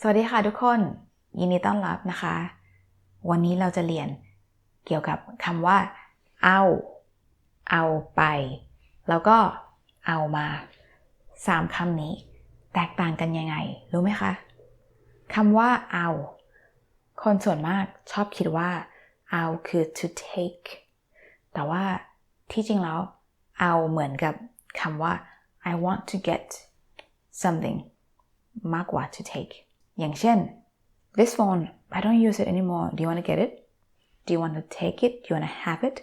สวัสดีค่ะทุกคนยินดีต้อนรับนะคะวันนี้เราจะเรียนเกี่ยวกับคำว่าเอาไปแล้วก็เอามา3คำนี้แตกต่างกันยังไงรู้ไหมคะคำว่าเอาคนส่วนมากชอบคิดว่าเอาคือ to take แต่ว่าที่จริงแล้วเอาเหมือนกับคำว่า I want to get something มากกว่า to take อย่างเช่น this phone I don't use it anymore do you want to get it do you want to take it do you want to have it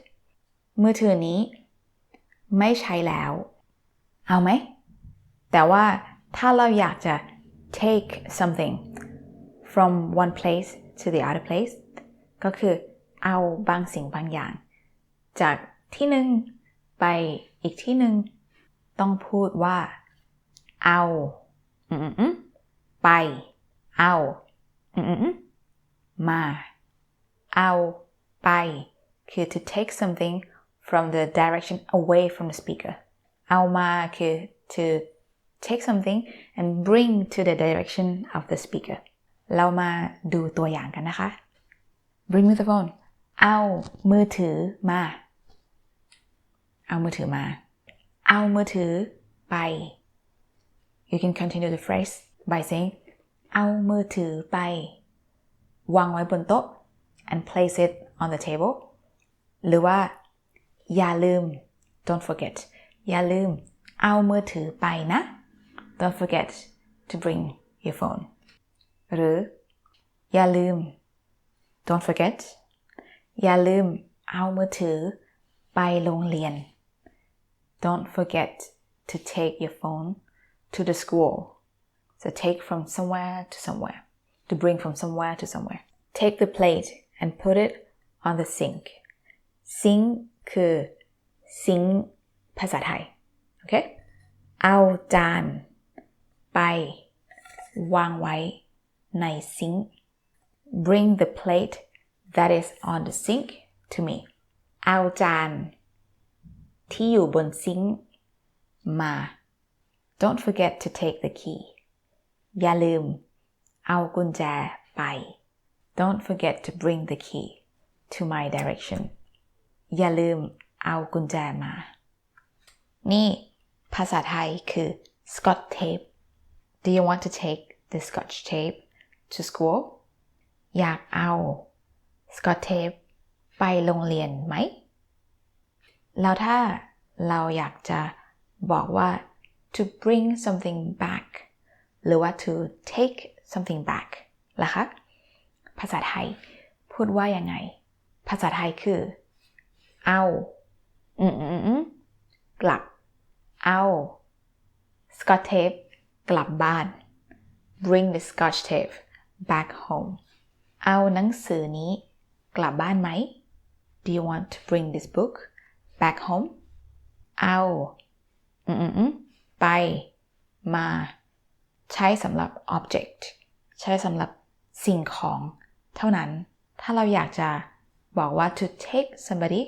มือถือนี้ไม่ใช้แล้วเอาไหมแต่ว่าถ้าเราอยากจะ take something from one place to the other place ก็คือเอาบางสิ่งบางอย่างจากที่หนึ่งไปอีกที่หนึ่งต้องพูดว่าเอาไปเอามาเอาไปคือ to take something from the direction away from the speaker เอามาคือ to take something and bring to the direction of the speaker เรามาดูตัวอย่างกันนะคะ bring me the phone เอามือถือมาเอามือถือมาเอามือถือไป you can continue the phrase by saying เอามือถือไปวางไว้บนโต๊ะ and place it on the table หรือว่าอย่าลืม don't forget อย่าลืมเอามือถือไปนะ don't forget to bring your phone หรืออย่าลืม don't forget อย่าลืมเอามือถือไปโรงเรียน don't forget to take your phone to the school so take from somewhere to somewhere to bring from somewhere to somewhere take the plate and put it on the sink sink คือ sink ภาษาไทยโอเคเอาจานไปวางไว้ในซิงค์ bring the plate that is on the sink to me เอาจานที่อยู่บนซิงค์มา don't forget to take the key อย่าลืมเอากุญแจไป don't forget to bring the key to my direction อย่าลืมเอากุญแจมานี่ภาษาไทยคือ Scotch tape do you want to take the Scotch tape to school อยากเอา Scotch tape ไปโรงเรียนไหมแล้วถ้าเราอยากจะบอกว่า to bring something back หรือว่า to take something back ล่ะคะภาษาไทยพูดว่ายังไงภาษาไทยคือเอากลับเอา Scotch tape กลับบ้าน bring the Scotch tape back home เอาหนังสือนี้กลับบ้านไหม do you want to bring this book back home เอาไปมาใช้สำหรับ object ใช้สำหรับสิ่งของเท่านั้นถ้าเราอยากจะบอกว่า to take somebody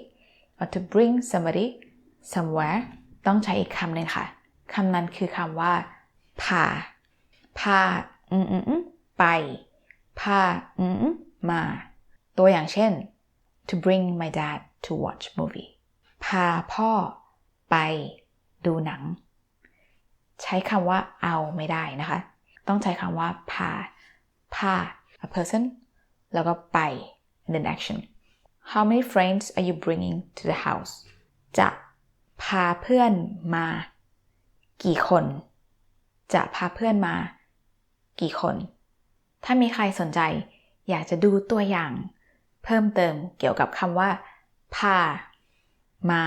or to bring somebody somewhere ต้องใช้อีกคำหนึ่งค่ะคำนั้นคือคำว่าพาไปพามาตัวอย่างเช่น to bring my dad to watch movie พาพ่อไปดูหนังใช้คำว่าเอาไม่ได้นะคะต้องใช้คำว่าพา a person แล้วก็ไป and then action how many friends are you bringing to the house จะพาเพื่อนมากี่คนจะพาเพื่อนมากี่คนถ้ามีใครสนใจอยากจะดูตัวอย่างเพิ่มเติมเกี่ยวกับคำว่าพามา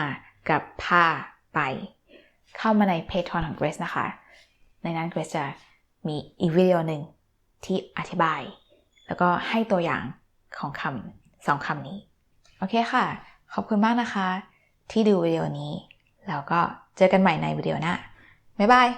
กับพาไปเข้ามาในเพจทอนของ Grace นะคะในนั้น Grace จะมีอีกวิดีโอหนึ่งที่อธิบายแล้วก็ให้ตัวอย่างของคำ2คำนี้โอเคค่ะขอบคุณมากนะคะที่ดูวิดีโอนี้แล้วก็เจอกันใหม่ในวิดีโอหน้าบ๊ายบาย